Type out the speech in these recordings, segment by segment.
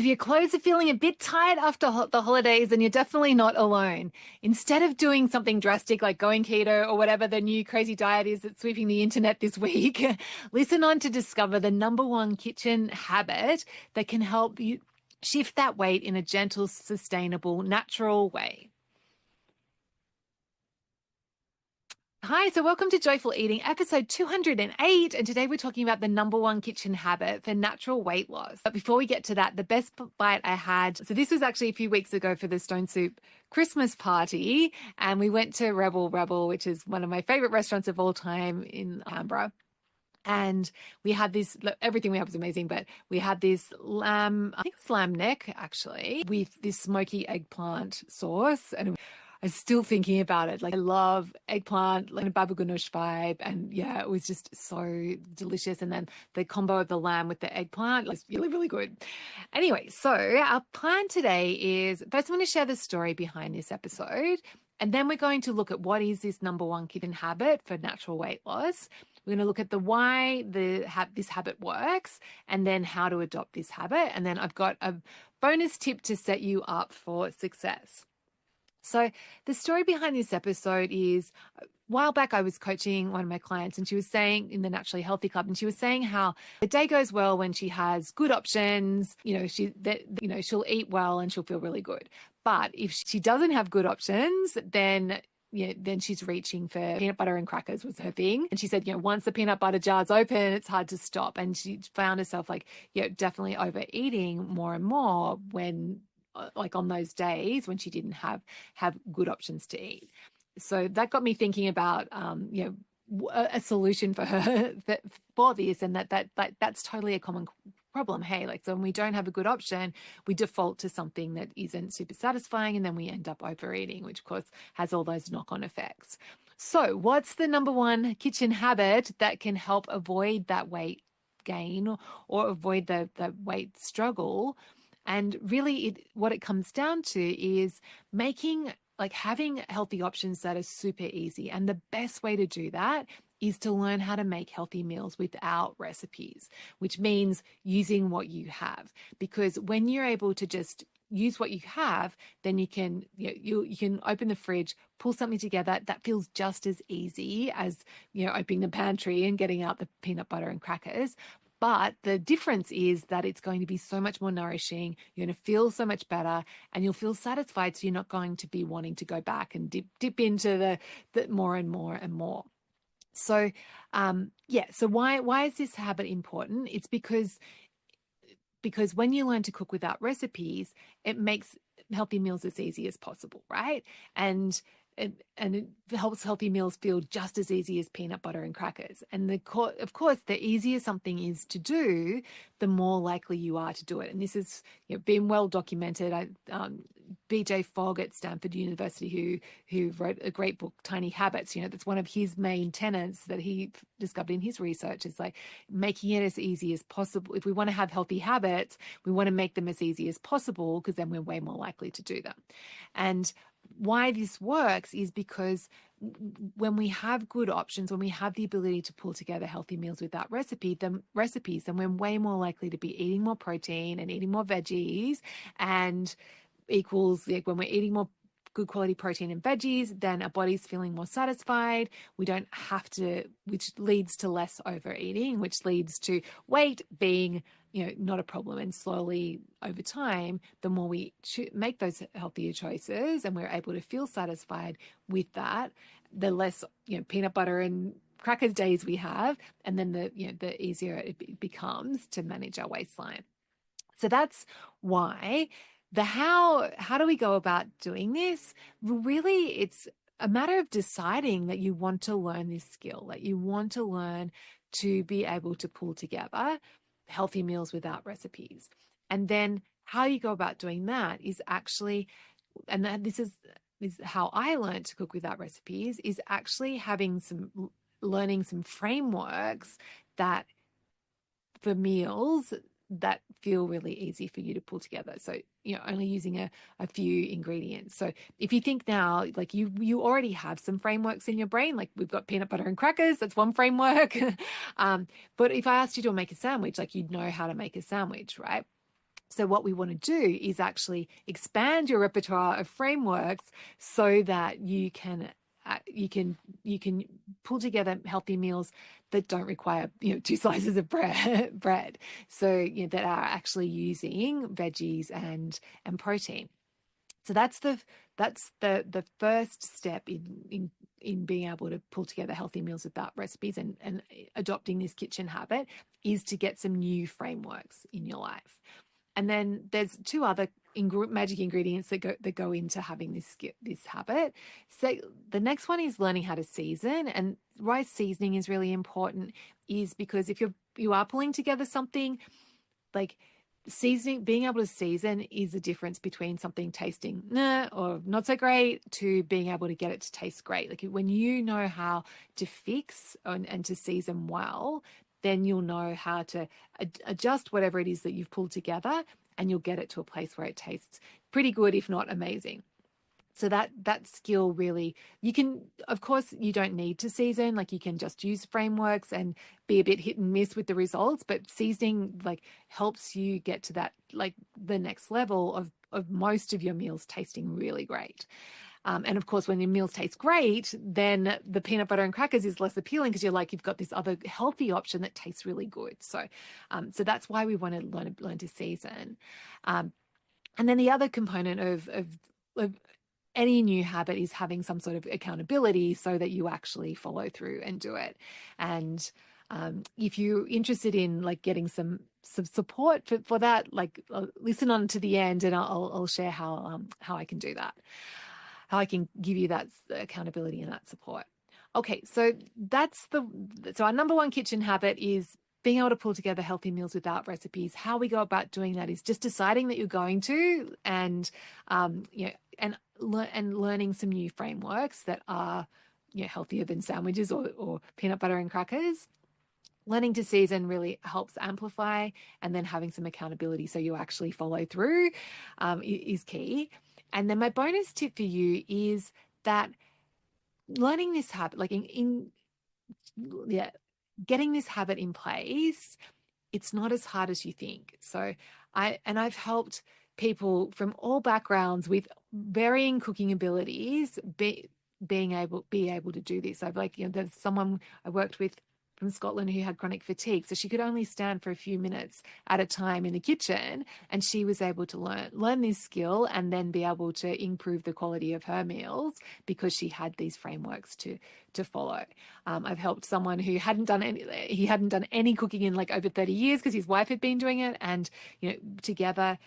If your clothes are feeling a bit tight after the holidays, then you're definitely not alone. Instead of doing something drastic like going keto or whatever the new crazy diet is that's sweeping the internet this week, listen on to discover the number one kitchen habit that can help you shift that weight in a gentle, sustainable, natural way. Hi, so welcome to Joyful Eating, episode 208. And today we're talking about the number one kitchen habit for natural weight loss. But before we get to that, the best bite I had, so this was actually a few weeks ago for the Stone Soup Christmas party. And we went to Rebel, which is one of my favorite restaurants of all time in Canberra. And we had this, everything we had was amazing, but we had this lamb, I think it was lamb neck actually, with this smoky eggplant sauce. And I'm still thinking about it. Like I love eggplant, like a baba ganoush vibe. And yeah, it was just so delicious. And then the combo of the lamb with the eggplant was really, really good. Anyway, so our plan today is first I'm going to share the story behind this episode. And then we're going to look at what is this number one kitchen habit for natural weight loss. We're going to look at the why this habit works and then how to adopt this habit. And then I've got a bonus tip to set you up for success. So the story behind this episode is a while back I was coaching one of my clients and she was saying in the Naturally Healthy Club, and she was saying how the day goes well when she has good options, she'll eat well and she'll feel really good. But if she doesn't have good options, then she's reaching for peanut butter and crackers was her thing. And she said, once the peanut butter jar's open, it's hard to stop. And she found herself definitely overeating more and more when on those days when she didn't have good options to eat. So that got me thinking about, a solution for her for this, and that's totally a common problem. Hey, so when we don't have a good option, we default to something that isn't super satisfying, and then we end up overeating, which of course has all those knock-on effects. So what's the number one kitchen habit that can help avoid that weight gain or avoid the weight struggle? And really what it comes down to is having healthy options that are super easy. And the best way to do that is to learn how to make healthy meals without recipes, which means using what you have. Because when you're able to just use what you have, then you can open the fridge, pull something together that feels just as easy as opening the pantry and getting out the peanut butter and crackers. But the difference is that it's going to be so much more nourishing. You're going to feel so much better and you'll feel satisfied. So you're not going to be wanting to go back and dip into the more and more and more. So, so why is this habit important? It's because when you learn to cook without recipes, it makes healthy meals as easy as possible, right? And it helps healthy meals feel just as easy as peanut butter and crackers. And of course, the easier something is to do, the more likely you are to do it. And this has been well documented. BJ Fogg at Stanford University, who wrote a great book, Tiny Habits, that's one of his main tenets that he discovered in his research is making it as easy as possible. If we want to have healthy habits, we want to make them as easy as possible because then we're way more likely to do them. And why this works is because when we have good options, when we have the ability to pull together healthy meals without recipes, then we're way more likely to be eating more protein and eating more veggies, and equals when we're eating more good quality protein and veggies, then our body's feeling more satisfied. We don't have to, which leads to less overeating, which leads to weight being not a problem. And slowly over time, the more we make those healthier choices and we're able to feel satisfied with that, the less peanut butter and crackers days we have, and then the easier it becomes to manage our waistline. So that's why. The how do we go about doing this? Really, it's a matter of deciding that you want to learn this skill, that you want to learn to be able to pull together healthy meals without recipes. And then how you go about doing that is actually, and this is how I learned to cook without recipes, is actually learning some frameworks that for meals that feel really easy for you to pull together. So, only using a few ingredients. So if you think now, you already have some frameworks in your brain, we've got peanut butter and crackers, that's one framework. But if I asked you to make a sandwich, you'd know how to make a sandwich, right? So what we want to do is actually expand your repertoire of frameworks so that you can pull together healthy meals that don't require 2 slices of bread. So that are actually using veggies and protein. So that's the first step in being able to pull together healthy meals without recipes and adopting this kitchen habit, is to get some new frameworks in your life. And then there's 2 other magic ingredients that go into having this habit. So the next one is learning how to season, and why seasoning is really important is because if you are pulling together something, like seasoning, being able to season is the difference between something tasting nah or not so great to being able to get it to taste great. Like when you know how to fix and to season well, then you'll know how to adjust whatever it is that you've pulled together, and you'll get it to a place where it tastes pretty good, if not amazing. So that skill really, you can, of course, you don't need to season, like you can just use frameworks and be a bit hit and miss with the results, but seasoning like helps you get to that, like the next level of most of your meals tasting really great. And of course, when your meals taste great, then the peanut butter and crackers is less appealing because you've got this other healthy option that tastes really good. So that's why we want to learn to season. And then the other component of any new habit is having some sort of accountability so that you actually follow through and do it. And if you're interested in like getting some support for that, like listen on to the end, and I'll share how I can do that, how I can give you that accountability and that support. Okay, so so our number 1 kitchen habit is being able to pull together healthy meals without recipes. How we go about doing that is just deciding that you're going to, and and learning some new frameworks that are healthier than sandwiches or peanut butter and crackers. Learning to season really helps amplify, and then having some accountability so you actually follow through is key. And then my bonus tip for you is that learning this habit, like getting this habit in place, it's not as hard as you think. So I've helped people from all backgrounds with varying cooking abilities be able to do this. I've there's someone I worked with from Scotland who had chronic fatigue, so she could only stand for a few minutes at a time in the kitchen, and she was able to learn this skill and then be able to improve the quality of her meals because she had these frameworks to follow. I've helped someone who hadn't done any cooking in like over 30 years because his wife had been doing it, and together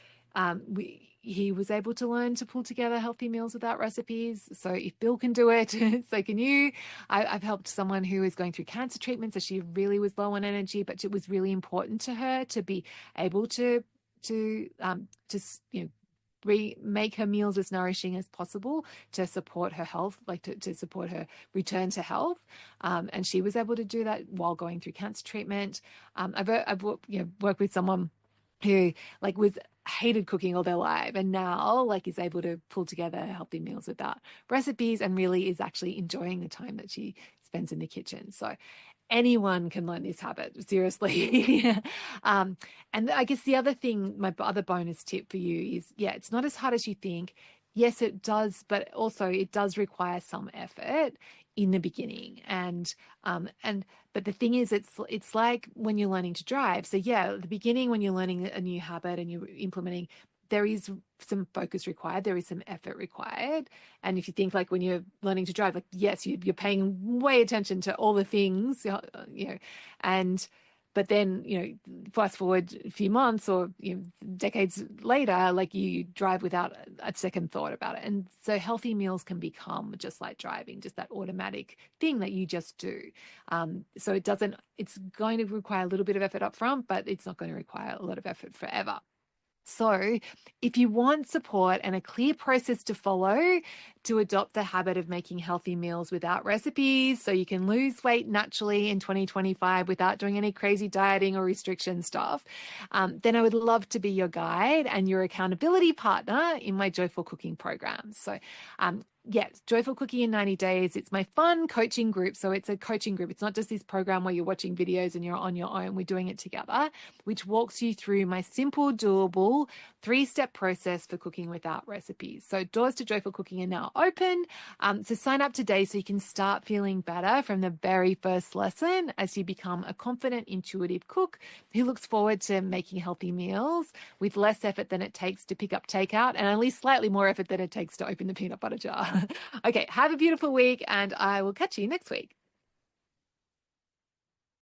he was able to learn to pull together healthy meals without recipes. So if Bill can do it, so can you. I've helped someone who is going through cancer treatment, so she really was low on energy, but it was really important to her to be able to make her meals as nourishing as possible to support her health, like to support her return to health. And she was able to do that while going through cancer treatment. I've worked with someone who hated cooking all their life, and now is able to pull together healthy meals without recipes, and really is actually enjoying the time that she spends in the kitchen. So anyone can learn this habit, seriously. And I guess the other thing, my other bonus tip for you is, it's not as hard as you think. Yes, it does, but also it does require some effort in the beginning. But the thing is, it's like when you're learning to drive. So at the beginning, when you're learning a new habit and you're implementing, there is some focus required, there is some effort required. And if you think when you're learning to drive, yes, you're paying way attention to all the things, but then, fast forward a few months or decades later, you drive without a second thought about it. And so healthy meals can become just like driving, just that automatic thing that you just do. So it's going to require a little bit of effort up front, but it's not going to require a lot of effort forever. So if you want support and a clear process to follow to adopt the habit of making healthy meals without recipes so you can lose weight naturally in 2025 without doing any crazy dieting or restriction stuff, then I would love to be your guide and your accountability partner in my Joyful Cooking program. So yes, Joyful Cooking in 90 Days. It's my fun coaching group. So it's a coaching group. It's not just this program where you're watching videos and you're on your own. We're doing it together, which walks you through my simple, doable 3-step process for cooking without recipes. So doors to Joyful Cooking are now open. So sign up today so you can start feeling better from the very first lesson as you become a confident, intuitive cook who looks forward to making healthy meals with less effort than it takes to pick up takeout and at least slightly more effort than it takes to open the peanut butter jar. Okay, have a beautiful week and I will catch you next week.